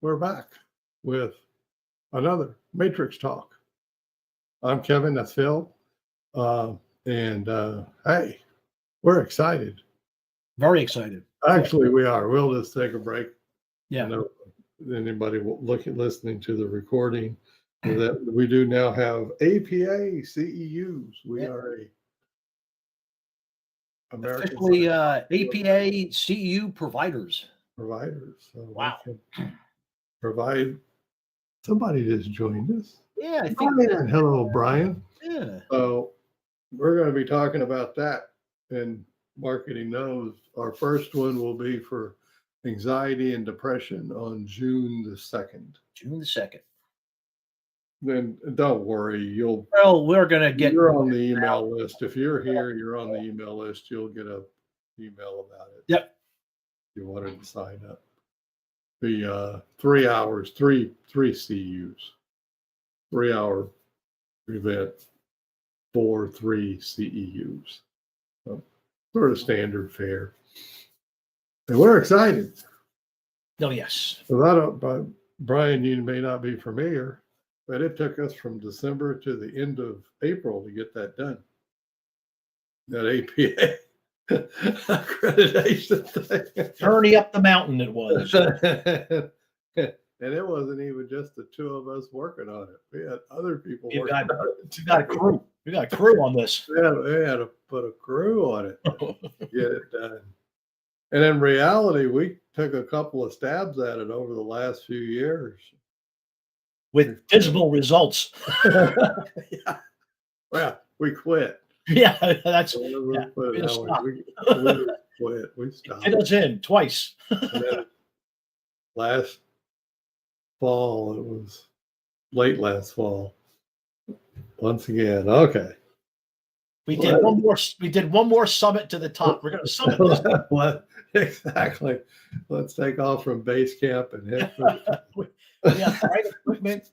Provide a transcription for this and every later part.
we're back with another Matrix Talk. I'm Kevin, that's Phil. Hey, we're excited. Very excited. Actually, we are. We'll just take a break. Yeah. I know anybody listening to the recording that we do now have APA CEUs. We are a American officially APA CEU providers. So wow. we can provide. Somebody just joined us. Yeah, I think. Brian. Hello, Brian. Yeah. So we're going to be talking about that, and Marketing Knows. Our first one will be for anxiety and depression on June the 2nd. June the 2nd. Then don't worry, Well, we're going to get. You're on the email list. If you're here, you're on the email list. You'll get a email about it. Yep. If you wanted to sign up. The 3 hours, three CEUs, 3 hour event for 3 CEUs. So, sort of standard fare. And we're excited. Oh, yes. But Brian, you may not be familiar, but it took us from December to the end of April to get that done. That APA accreditation thing. Journey up the mountain it was. And it wasn't even just the two of us working on it. We had other people working on it. You got a crew. You got a crew on this. Yeah, we had to put a crew on it to get it done. And in reality, we took a couple of stabs at it over the last few years. With dismal results. Yeah. Well, we quit. Yeah, that's We quit. We stopped. It us in twice. Last fall, it was late last fall. Once again, okay. We did one more summit to the top. We're going to summit this. What exactly? Let's take off from base camp and hit. We had the right equipment.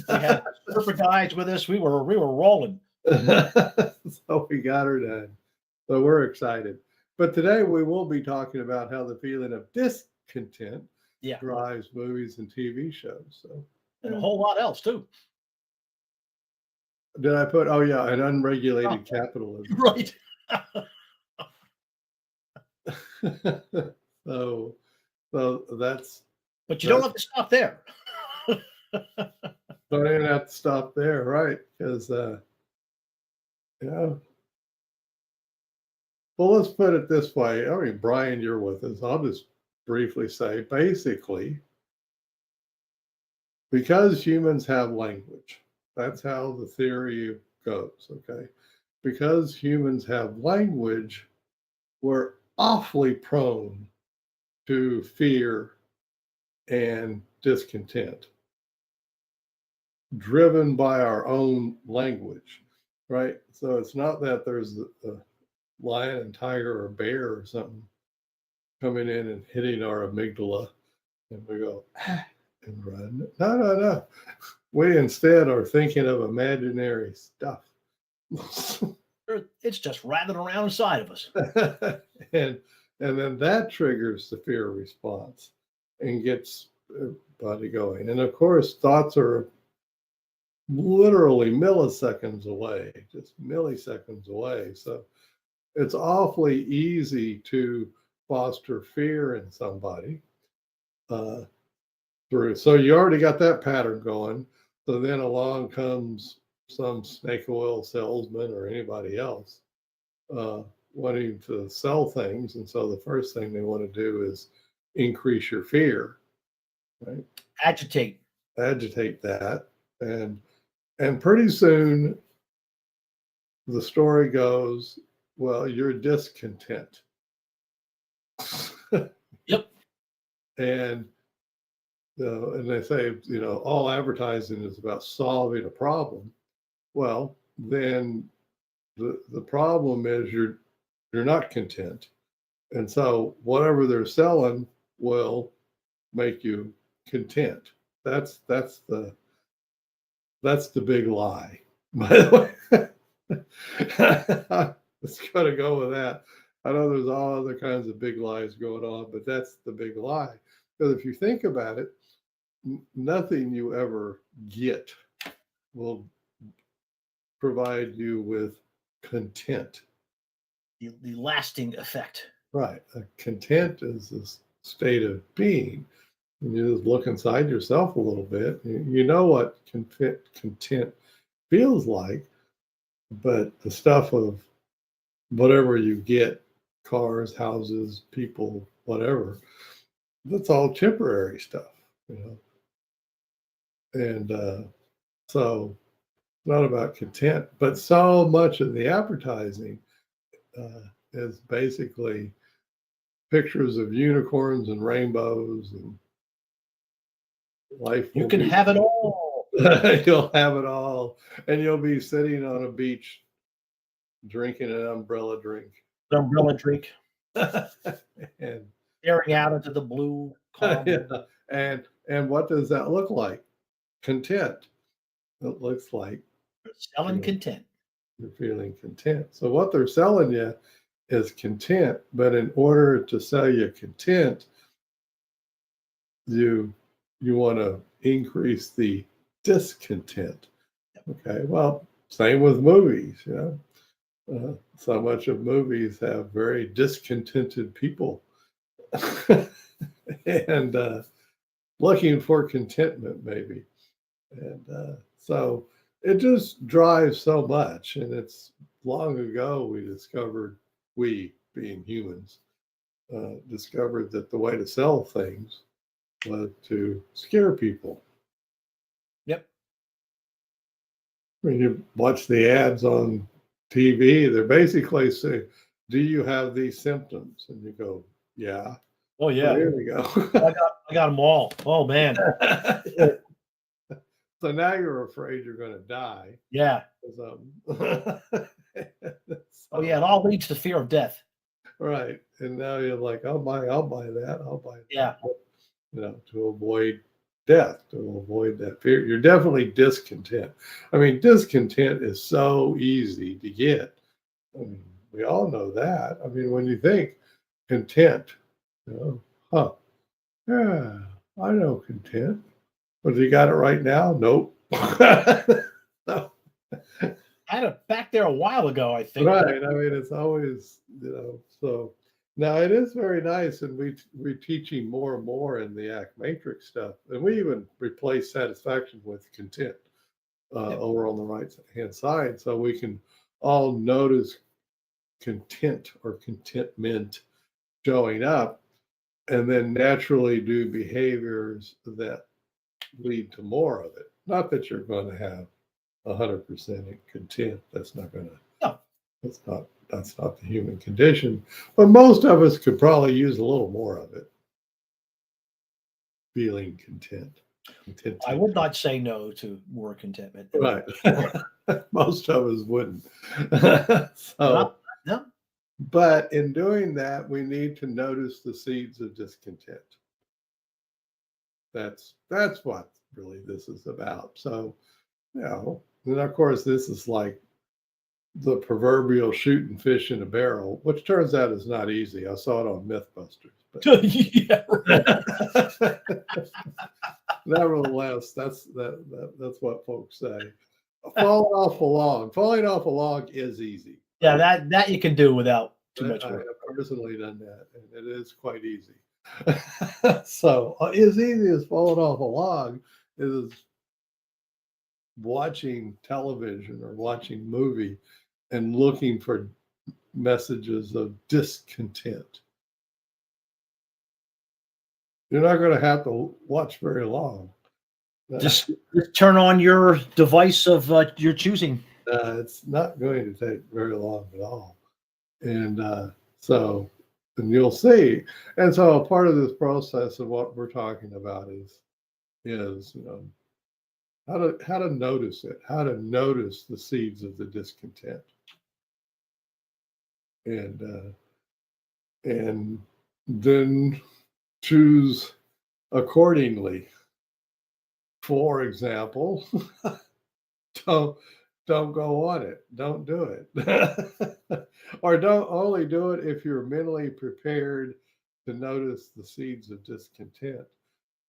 We had super guys with us. We were rolling. So we got her done. So we're excited. But today we will be talking about how the feeling of discontent drives movies and TV shows. So and a whole lot else too. Did I put? Oh yeah, an unregulated capitalism. Right. so that's. But you don't have to stop there. Don't even have to stop there, right? Because well, let's put it this way. I mean, Brian, you're with us. I'll just briefly say, basically, because humans have language, that's how the theory goes, okay? Because humans have language, we're awfully prone to fear and discontent, driven by our own language, right? So it's not that there's a lion and tiger or bear or something coming in and hitting our amygdala and we go and run. No. We instead are thinking of imaginary stuff. It's just rattling around inside of us. and then that triggers the fear response and gets body going. And of course, thoughts are literally milliseconds away, just milliseconds away. So it's awfully easy to foster fear in somebody through. So you already got that pattern going. So then along comes some snake oil salesman or anybody else wanting to sell things. And so the first thing they want to do is increase your fear, right? Agitate that. And pretty soon the story goes, well, you're discontent. Yep. And they say, all advertising is about solving a problem. Well, then the problem is you're not content. And so whatever they're selling will make you content. That's the big lie. By the way, it's going to go with that. I know there's all other kinds of big lies going on, but that's the big lie. Because if you think about it, nothing you ever get will provide you with content. The lasting effect. Right. Content is a state of being. And you just look inside yourself a little bit. You know what content feels like, but the stuff of whatever you get, cars, houses, people, whatever, that's all temporary stuff, you know. And so it's not about content, but so much of the advertising is basically pictures of unicorns and rainbows and life You will can be have it all. you'll have it all, and you'll be sitting on a beach drinking an umbrella drink. The umbrella drink, And staring out into the blue, calm. yeah, and what does that look like? Content. It looks like Selling you know, content. you're feeling content. So what they're selling you is content, but in order to sell you content, you want to increase the discontent. Okay, well, same with movies, you know. So much of movies have very discontented people and looking for contentment, maybe. And so it just drives so much. And it's long ago we discovered, we being humans, discovered that the way to sell things was to scare people. Yep. When you watch the ads on TV, they're basically saying, "Do you have these symptoms?" And you go, "Yeah." Oh Oh, yeah. here we go. I got them all. Oh man. So now you're afraid you're going to die. Yeah. So, Oh yeah. It all leads to fear of death. right. And now you're like, I'll buy that. I'll buy that. Yeah. You know, to avoid death, to avoid that fear. You're definitely discontent. I mean, discontent is so easy to get. I mean, we all know that. I mean, when you think content, you know, yeah, I know content. But you got it right now? Nope. No. I had it back there a while ago, I think. Right. I mean, it's always, you know, so now it is very nice, and we're teaching more and more in the ACT matrix stuff. And we even replace satisfaction with content Yep. over on the right hand side. So we can all notice content or contentment showing up, and then naturally do behaviors that lead to more of it. Not that you're going to have 100% content. That's not going to. No. That's not the human condition. But most of us could probably use a little more of it. Feeling content. I would not say no to more contentment. Right. Most of us wouldn't. No. But in doing that, we need to notice the seeds of discontent. That's what really this is about. So, you know, and of course, this is like the proverbial shooting fish in a barrel, which turns out is not easy. I saw it on Mythbusters. But Yeah. Right. nevertheless, that's what folks say. Falling off a log is easy. Yeah, that you can do without too much I work. have personally done that, and it is quite easy. So, as easy as falling off a log is watching television or watching movie and looking for messages of discontent. You're not going to have to watch very long. Just turn on your device of your choosing. It's not going to take very long at all. And and you'll see. And so part of this process of what we're talking about is you know, how to notice it, how to notice the seeds of the discontent. And then choose accordingly. For example, don't go on it. Don't do it. Or don't only do it if you're mentally prepared to notice the seeds of discontent.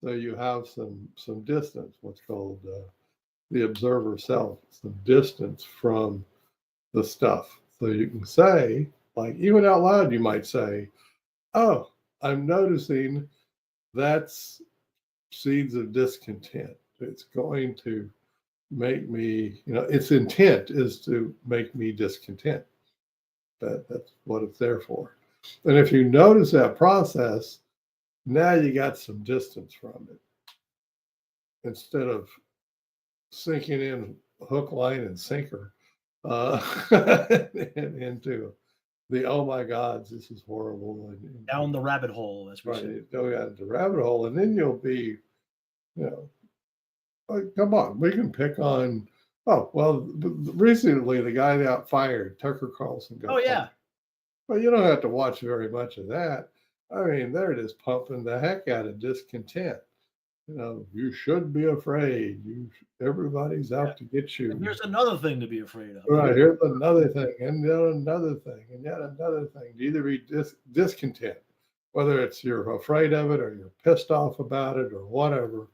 So you have some distance, what's called the observer self, some distance from the stuff. So you can say, like even out loud, you might say, "Oh, I'm noticing that's seeds of discontent. It's going to make me, its intent is to make me discontent. That's what it's there for." And if you notice that process, now you got some distance from it instead of sinking in hook, line, and sinker uh, into the oh my gods, this is horrible, and Down the rabbit hole, as we right, say. you go down the rabbit hole, and then you'll be, like, come on, we can pick on. Oh well, recently the guy got fired, Tucker Carlson got Oh yeah. fired. Well, you don't have to watch very much of that. I mean, they're just pumping the heck out of discontent. You should be afraid. Everybody's out to get you. And here's another thing to be afraid of. Right, here's another thing, and yet another thing, and yet another thing. To either be discontent, whether it's you're afraid of it or you're pissed off about it or whatever.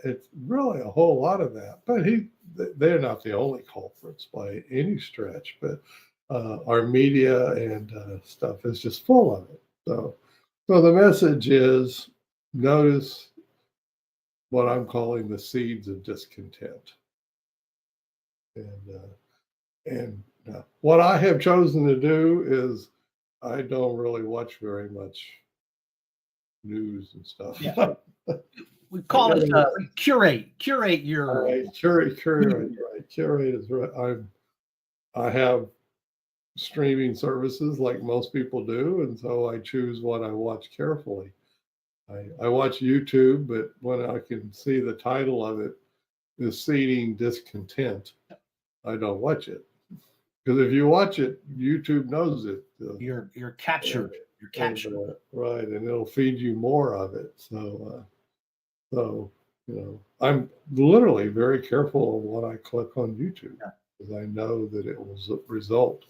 It's really a whole lot of that. But they're not the only culprits by any stretch. But our media and stuff is just full of it. So the message is notice what I'm calling the seeds of discontent. And what I have chosen to do is I don't really watch very much news and stuff. Yeah. We call it curate your. Right, curate is right. I have streaming services like most people do, and so I choose what I watch carefully. I watch YouTube, but when I can see the title of it is Seeding Discontent, I don't watch it. Because if you watch it, YouTube knows it. You're captured. You're captured. Right, and it'll feed you more of it. So I'm literally very careful of what I click on YouTube because I know that it will result.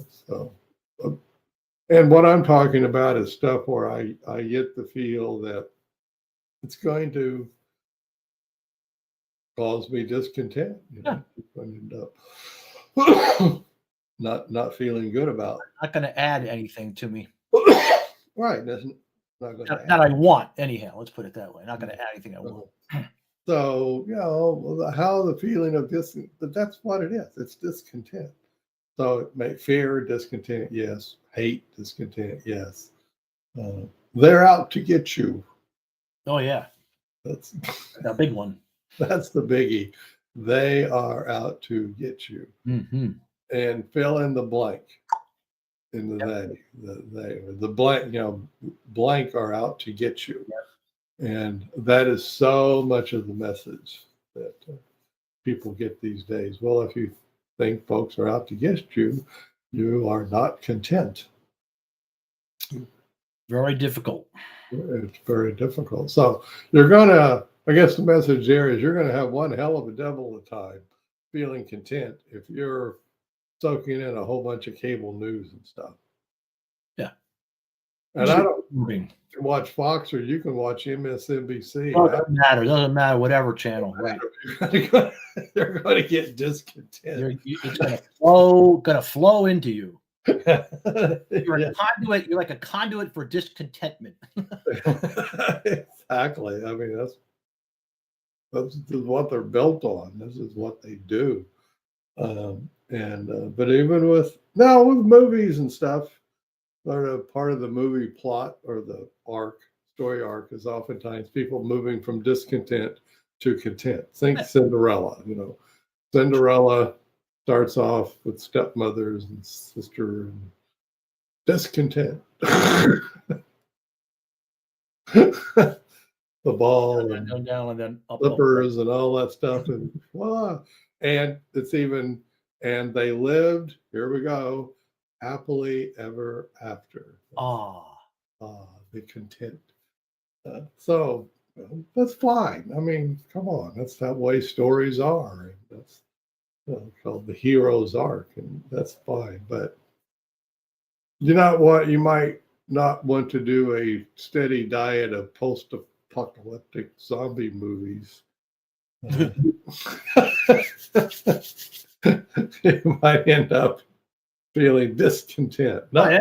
So, and what I'm talking about is stuff where I get the feel that it's going to cause me discontent. I end up not feeling good about. Not going to add anything to me. Right, that's not going that I want anyhow. Let's put it that way. Not going to add anything I want. So how the feeling of this, but that's what it is. It's discontent. So it may fear, discontent, yes. Hate, discontent, yes. They're out to get you. Oh yeah, that's a big one. That's the biggie. They are out to get you. Mm-hmm. And fill in the blank. In the blank, blank are out to get you. Yep. And that is so much of the message that people get these days. Well, if you think folks are out to get you, you are not content. Very difficult. It's very difficult. So you're gonna, I guess the message there is you're gonna have one hell of a devil of a time feeling content if you're soaking in a whole bunch of cable news and stuff. Yeah. And I don't watch Fox or you can watch MSNBC. Oh, it doesn't matter. It doesn't matter. Whatever channel. Right. You're going to get discontent. It's going to flow into you. You're a conduit. You're like a conduit for discontentment. Exactly. I mean, that's what they're built on. This is what they do. But even with movies and stuff, part of the movie plot or the story arc is oftentimes people moving from discontent to content. Think Cinderella. Cinderella starts off with stepmothers and sister and discontent. The ball and down and then up, slippers and all that stuff, and voila. And it's even, and they lived, here we go, happily ever after. The content. So that's fine. I mean, come on, that's that way stories are. That's called the hero's arc, and that's fine. But you might not want to do a steady diet of apocalyptic zombie movies, you might end up feeling discontent. Oh, yeah.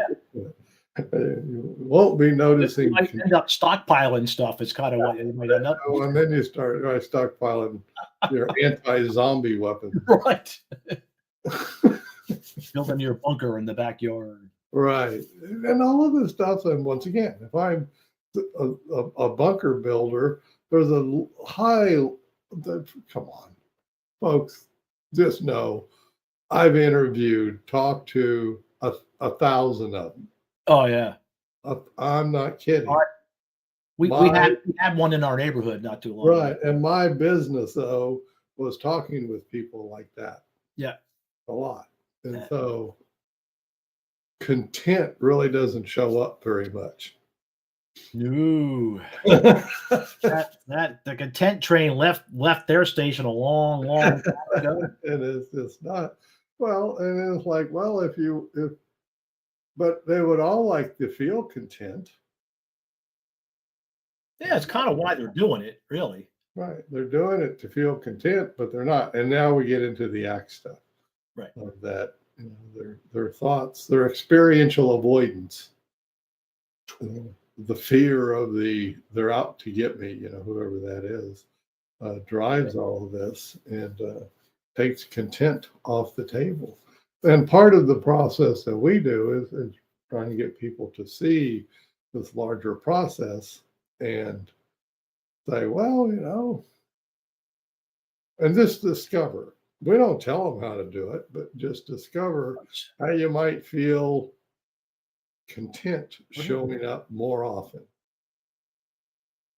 You won't be You noticing. might end up stockpiling stuff. It's kind of what you might end up. And then you start stockpiling your anti-zombie weapons. Right. Building your bunker in the backyard. Right. And all of this stuff. And once again, if I'm a bunker builder, there's a high, come on, folks, just know I've talked to 1,000 of them. Oh, yeah. I'm not kidding. Right. We had one in our neighborhood not too long ago. Right. And my business, though, was talking with people like that. Yeah. A lot. And so content really doesn't show up very much. No. The content train left their station a long time ago. And it's just not. Well, and it's like, well, but they would all like to feel content. Yeah, it's kind of why they're doing it, really. Right. They're doing it to feel content, but they're not. And now we get into the act stuff. Right. Of that, their thoughts, their experiential avoidance, the fear of they're out to get me, whoever that is, drives all of this and takes content off the table. And part of the process that we do is trying to get people to see this larger process and say, well, and just discover. We don't tell them how to do it, but just discover how you might feel content showing up more often.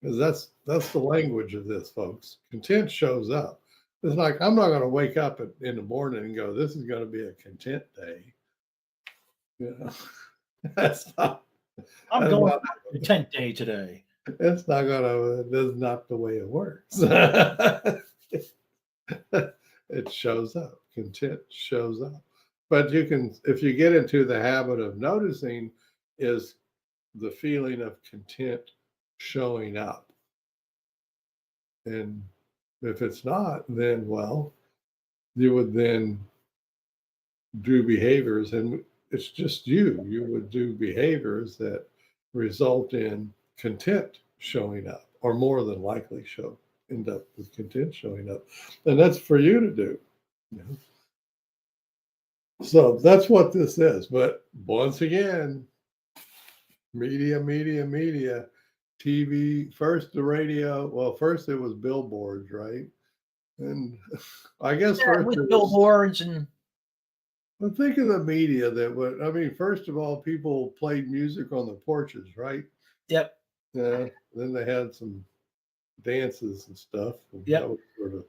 Because that's the language of this, folks. Content shows up. It's like, I'm not going to wake up in the morning and go, this is going to be a content day. That's not. I'm going on a content day today. That's not that's not the way it works. It shows up. Content shows up. But if you get into the habit of noticing, is the feeling of content showing up? And if it's not, then, well, you would then do behaviors, and it's just you would do behaviors that result in content showing up, or more than likely end up with content showing up. And that's for you to do. So that's what this is. But once again, media, TV, first the radio. Well, first it was billboards, right? And I guess first with billboards and. But think of the media first of all, people played music on the porches, right? Yep. Yeah. Then they had some dances and stuff. Yep. That was sort of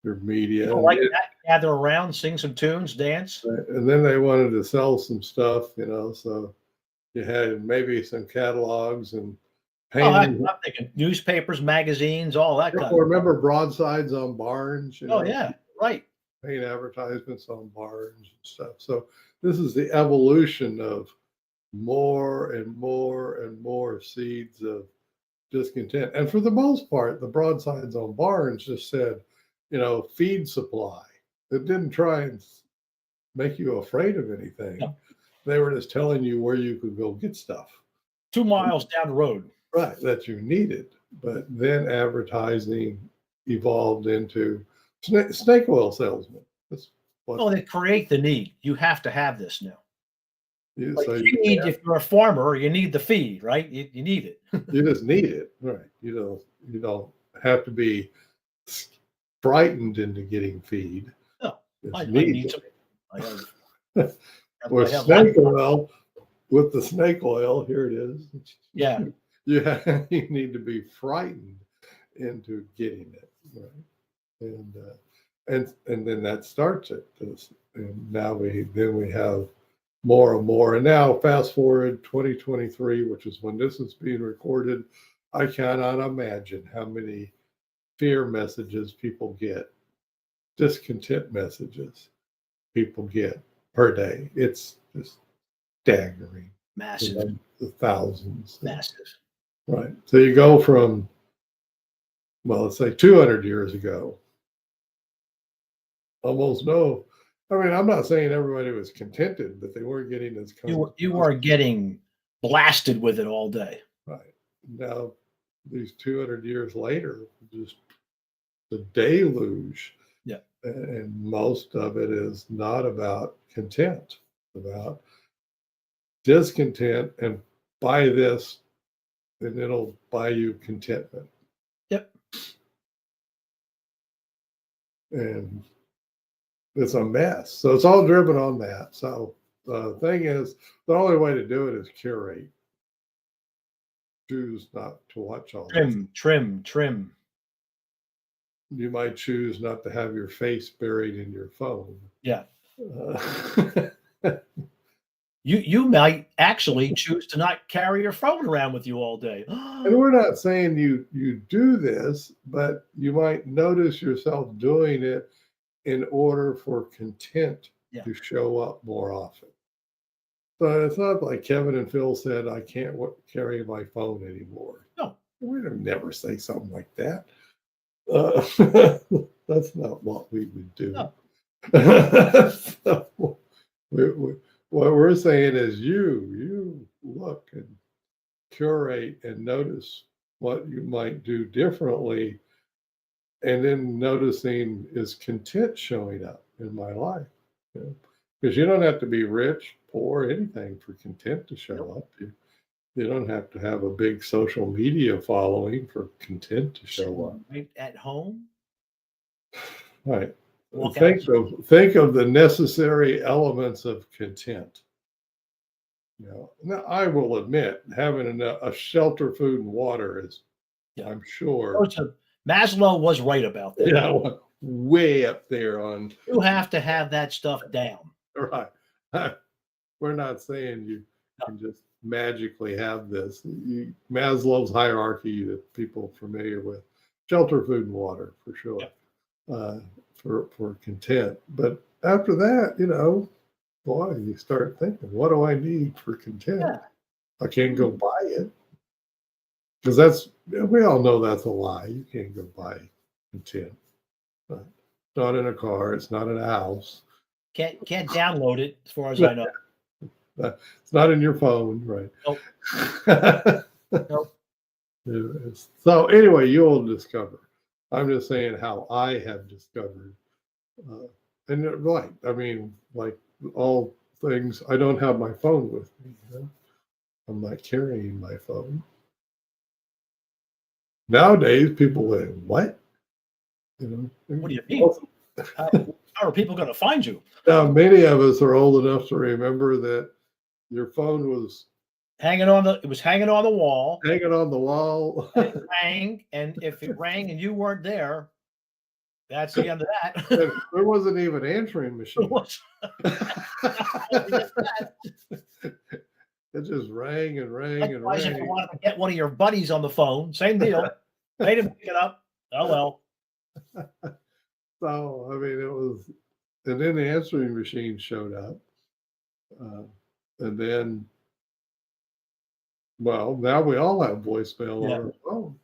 their media. People like that, gather around, sing some tunes, dance. And then they wanted to sell some stuff, so you had maybe some catalogs and paintings. I'm thinking newspapers, magazines, all that kind of stuff. Remember broadsides on barns? Oh, yeah, right. Paint advertisements on barns and stuff. So this is the evolution of more and more and more seeds of discontent. And for the most part, the broadsides on barns just said, feed supply. It didn't try and make you afraid of anything. No. They were just telling you where you could go get stuff. 2 miles down the road. Right, that you needed. But then advertising evolved into snake oil salesman. They create the need. You have to have this now. If you're a farmer, you need the feed, right? You need it. You just need it, right? You don't have to be frightened into getting feed. No, I need some. With snake oil, with the snake oil, here it is. Yeah, you need to be frightened into getting it, right? And then that starts it. And now we have more and more. And now fast forward 2023, which is when this is being recorded, I cannot imagine how many fear messages people get, discontent messages people get per day. It's just staggering. Massive. The thousands. Massive. Right. So you go from well, let's say 200 years ago, almost no. I mean, I'm not saying everybody was contented, but they weren't getting as You are getting blasted with it all day. right. Now, these 200 years later, just the deluge. Yeah. And most of it is not about content, about discontent, and buy this and it'll buy you contentment. Yep. And it's a mess. So it's all driven on that. So the thing is, the only way to do it is curate. Choose not to watch all this. Trim. You might choose not to have your face buried in your phone. Yeah. Uh, You might actually choose to not carry your phone around with you all day. and we're not saying you do this, but you might notice yourself doing it in order for content to show up more often. So it's not like Kevin and Phil said, I can't carry my phone anymore. No. We would never say something like that. That's not what we would do. No. So what we're saying is you look and curate and notice what you might do differently, and then noticing, is content showing up in my life? Because you don't have to be rich, poor, anything for content to show up. You don't have to have a big social media following for content to show up. Right at home. Right. Walk Think of the necessary elements of content. Now I will admit, having a shelter, food, and water is, I'm sure, Maslow was right about that. way up there on. You have to have that stuff down. Right. We're not saying you can just magically have this. Maslow's hierarchy that people are familiar with: shelter, food, and water, for sure. For content. But after that, boy, you start thinking, what do I need for content? Yeah. I can't go buy it. Because we all know that's a lie. You can't go buy content. It's not in a car. It's not in a house. Can't download it, as far as I know. It's not in your phone, right? Nope. Nope. So anyway, you'll discover. I'm just saying how I have discovered. And you're right. I mean, like all things, I don't have my phone with me. I'm not carrying my phone. Nowadays, people say, what? What do you mean? How are people going to find you? Now, many of us are old enough to remember that your phone was hanging on the wall. Hanging on the wall. It rang, and if it rang and you weren't there, that's the end of that. There wasn't even an answering machine. It just rang and rang and rang. If you wanted to get one of your buddies on the phone, same deal. They didn't pick it up. Oh well. So I mean, it was, and then the answering machine showed up, and then, well, now we all have voicemail on our phones.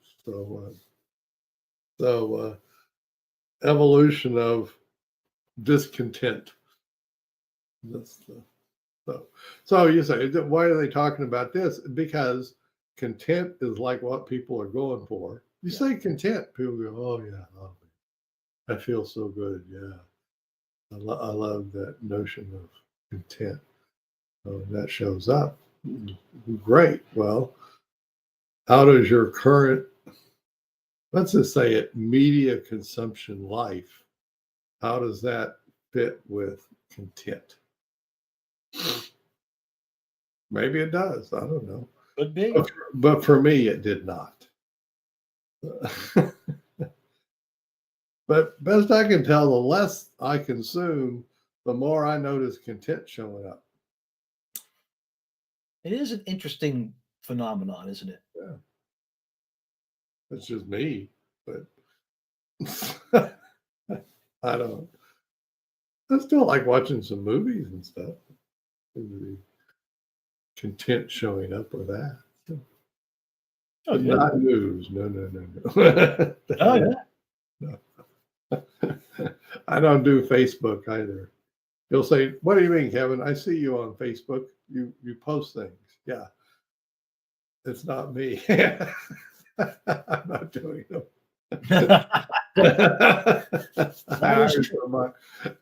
So evolution of discontent. So you say, why are they talking about this? Because content is like what people are going for. You say content, people go, oh yeah, I feel so good. Yeah, I love that notion of content. So that shows up. Great. Well, how does your current, let's just say it, media consumption life, how does that fit with content? Maybe it does. I don't know. Could be. But for me, it did not. But best I can tell, the less I consume, the more I notice content showing up. It is an interesting phenomenon, isn't it? Yeah. It's just me, but I still like watching some movies and stuff. Content showing up with that. Oh, But yeah. not news. No. Oh, yeah. No. I don't do Facebook either. You'll say, "What do you mean, Kevin? I see you on Facebook. You post things." Yeah, it's not me. I'm not doing them. I That is hired true. somebody.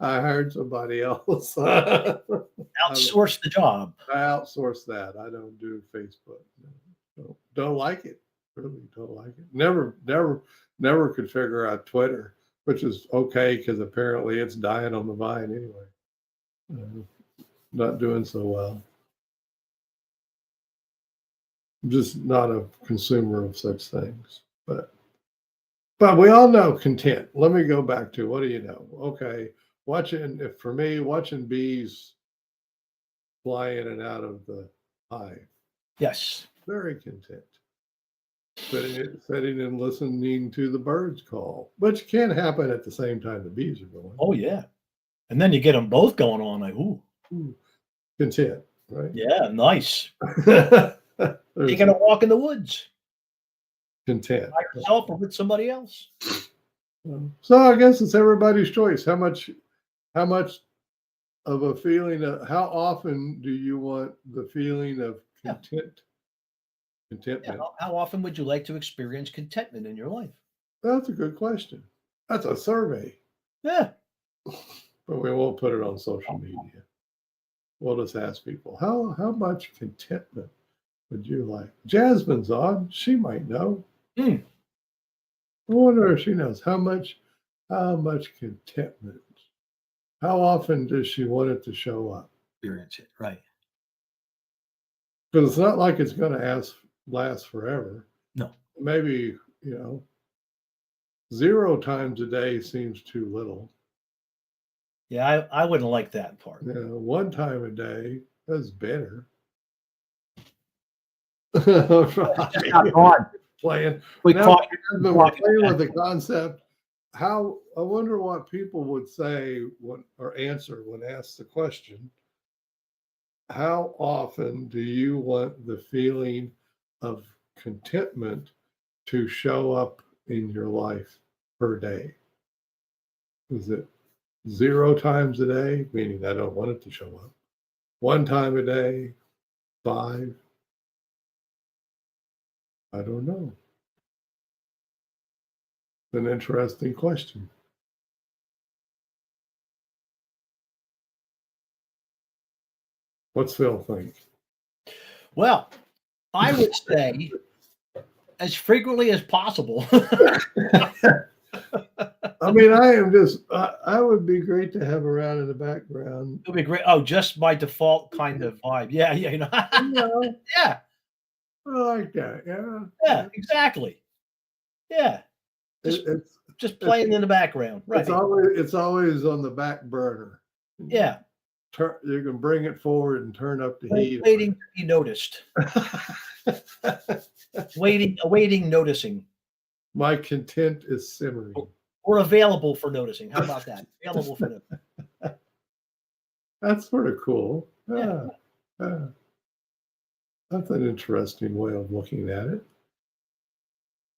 I hired somebody else. Outsource the job. I outsource that. I don't do Facebook. No. Don't like it. Really don't like it. Never could figure out Twitter, which is okay because apparently it's dying on the vine anyway. Not doing so well. I'm just not a consumer of such things. But we all know content. Let me go back to what do you know? Okay, for me, watching bees fly in and out of the hive. Yes. Very content. Sitting and listening to the birds call, which can happen at the same time the bees are going. Oh, yeah. And then you get them both going on like, ooh. Content, right? Yeah, nice. There's Taking a walk in the woods content. by yourself or with somebody else. So I guess it's everybody's choice. How much of a feeling how often do you want the feeling of contentment? Yeah, how often would you like to experience contentment in your life? That's a good question. That's a survey, Yeah. but we won't put it on social media. We'll just ask people, how much contentment would you like? Jasmine's on. She might know. Hmm. I wonder if she knows how much contentment. How often does she want it to show up? Experience it, right. Because it's not like it's going to last forever. No. Maybe, 0 times a day seems too little. Yeah, I wouldn't like that part. 1 time a day, that's better. It's not hard. Playing. We're Playing with the concept. I wonder what people would say or answer when asked the question. How often do you want the feeling of contentment to show up in your life per day? Is it 0 times a day, meaning I don't want it to show up? 1 time a day? 5? I don't know. It's an interesting question. What's Phil think? Well, I would say as frequently as possible. I mean, I would be great to have around in the background. It'll be great. Oh, just my default kind of vibe. Yeah, yeah. I like that. Yeah. Yeah, exactly. Yeah. Just playing in the background. Right. It's always on the back burner. Yeah. You can bring it forward and turn up the heat. Waiting to be noticed. Awaiting noticing. My content is simmering. Or available for noticing. How about that? Available for noticing. That's sort of cool. Yeah. That's an interesting way of looking at it.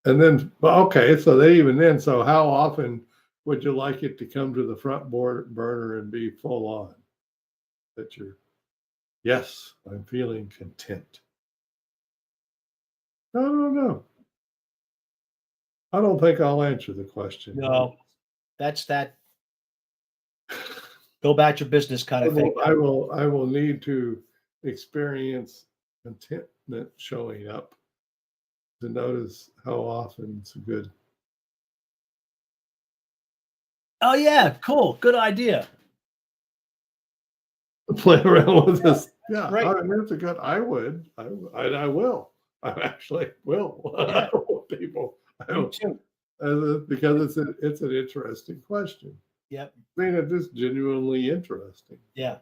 And then, okay, so how often would you like it to come to the front burner and be full on? Yes, I'm feeling content. I don't know. I don't think I'll answer the question. No, that's that. Go about your business kind of thing. I will need to experience contentment showing up to notice how often it's good. Oh yeah, cool. Good idea. Play around with this. Yeah, right. That's a good. I would. I will. I actually will. Yeah. People. Me too. Because it's an interesting question. Yep. I mean, it's just genuinely interesting. Yeah.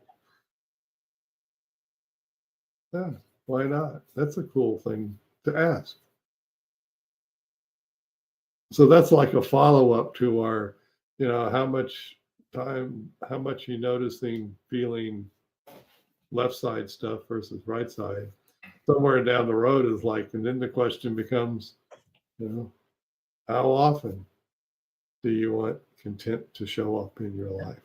Yeah. Why not? That's a cool thing to ask. So that's like a follow-up to our, how much you noticing feeling left side stuff versus right side. somewhere down the road is like, and then the question becomes, you know, how often do you want content to show up in your life?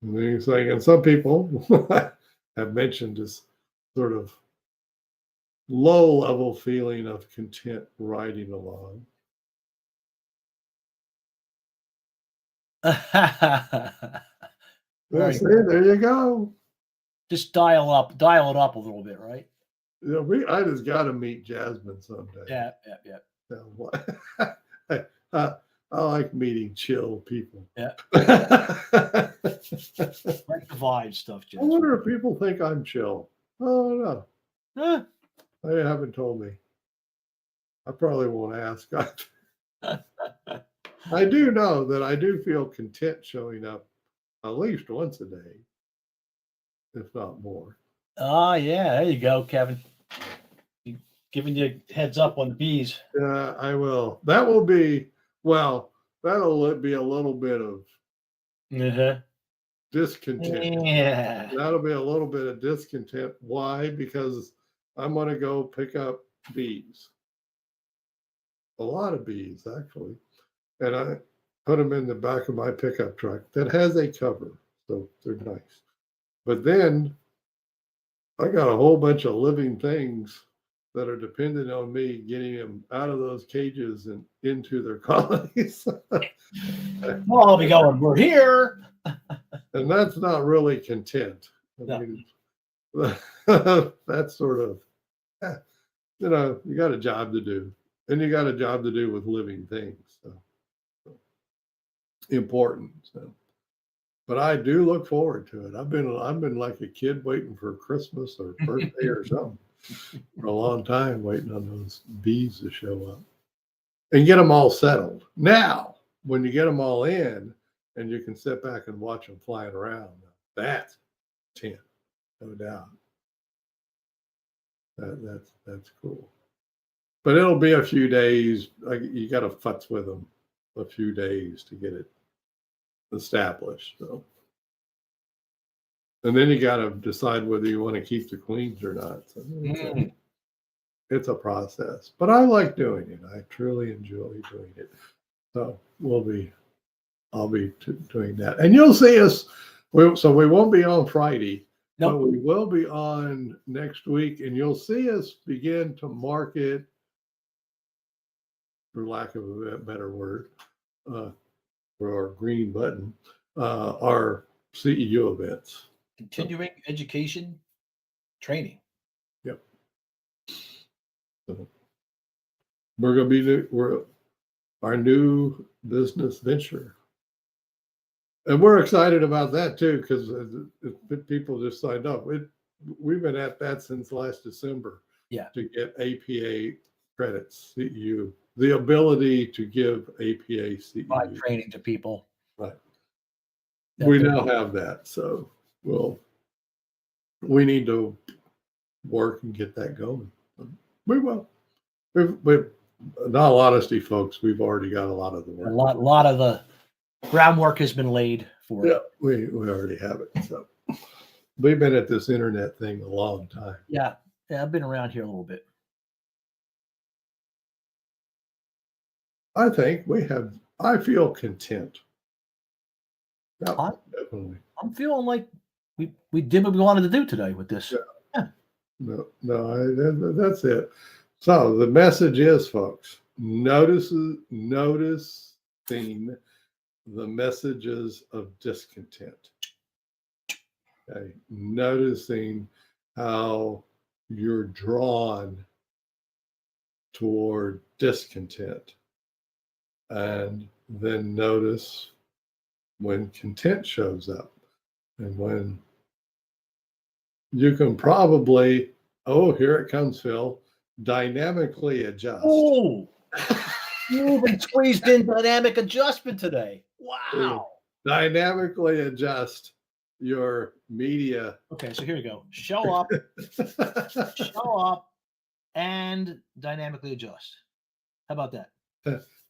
And then he's like, and some people have mentioned this sort of low level feeling of content riding along. Well, see, there you go. Just dial it up a little bit, right? You know, I just got to meet Jasmine someday. Yeah. I like meeting chill people. Yeah. I Like the vibe stuff, Jess. wonder if people think I'm chill. Oh no, Huh. they haven't told me. I probably won't ask. I do know that I do feel content showing up at least once a day, if not more. Oh, yeah. There you go, Kevin. Giving you heads up on the bees. Yeah, I will. That will be, well, that'll be a little bit of discontent. Yeah. That'll be a little bit of discontent. Why? Because I'm going to go pick up bees. A lot of bees, actually. And I put them in the back of my pickup truck that has a cover. So they're nice. But then I got a whole bunch of living things that are dependent on me getting them out of those cages and into their colonies. Well, I'll be going, we're here. And that's not really content. No. Mean, that's sort of, you know, you got a job to do. And you got a job to do with living things. So important. So. But I do look forward to it. I've been like a kid waiting for Christmas or birthday or something for a long time, waiting on those bees to show up and get them all settled. Now, when you get them all in and you can sit back and watch them flying around, that's 10, no doubt. That's cool. But it'll be a few days. You got to futz with them a few days to get it established. So. And then you got to decide whether you want to keep the queens or not. So it's a process, but I like doing it. I truly enjoy doing it. So I'll be doing that, and you'll see us. So we won't be on Friday, but we will be on next week, and you'll see us begin to market, for lack of a better word, for our green button, our CEU events. Continuing education training. Yep. So we're going to be our new business venture. And we're excited about that too, because people just signed up. We've been at that since last December. Yeah. To get APA credits, CEU, the ability to give APA CEU. By training to people. Right. We now have that. So we need to work and get that going. We will. We've in all honesty, folks, we've already got a lot of the work. A lot of the groundwork has been laid for it. Yeah, we already have it. So we've been at this internet thing a long time. Yeah, I've been around here a little bit. I think I feel content. Yeah, definitely. I'm feeling like we did what we wanted to do today with this. Yeah. No, that's it. So the message is, folks, noticing the messages of discontent. Okay, noticing how you're drawn toward discontent, and then notice when content shows up, and when you can probably, here it comes, Phil, dynamically adjust. Oh, you've been squeezed in dynamic adjustment today. Wow. Dynamically adjust your media. Okay, so here we go. Show up, and dynamically adjust. How about that?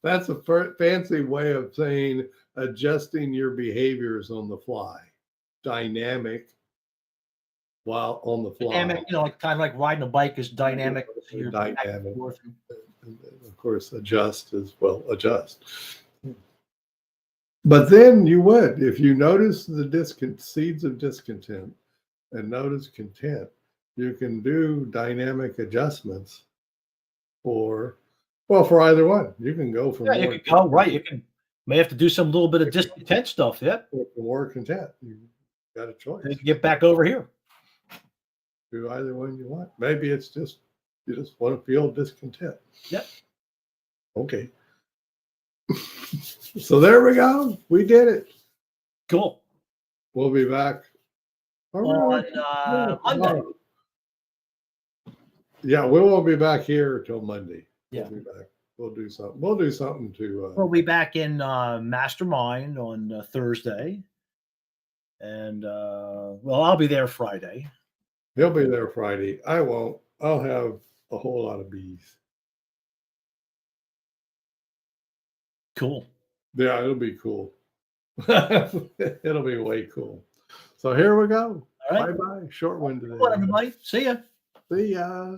That's a fancy way of saying adjusting your behaviors on the fly. Dynamic while on the fly. Dynamic, like kind of like riding a bike is dynamic. So you're back and Dynamic. forth. And of course, adjust as well. Adjust. But then you would, if you notice the seeds of discontent and notice content, you can do dynamic adjustments for either one. You can go from Yeah, you could go right. You may have to do some little bit of discontent stuff. Yeah, for more content. You got a choice. you can get back over here. Do either one you want. Maybe it's just you just want to feel discontent. Yep. Okay. So there we go. We did it. Cool. We'll be back On Monday. Yeah, we won't be back here till Monday. Yeah. We'll be back. We'll do something. We'll do something to. We'll be back in Mastermind on Thursday, and I'll be there Friday. He'll be there Friday. I won't. I'll have a whole lot of bees. Cool. Yeah, it'll be cool. It'll be way cool. So here we go. All right. Bye-bye. Short one today. Well, everybody. See ya. See ya.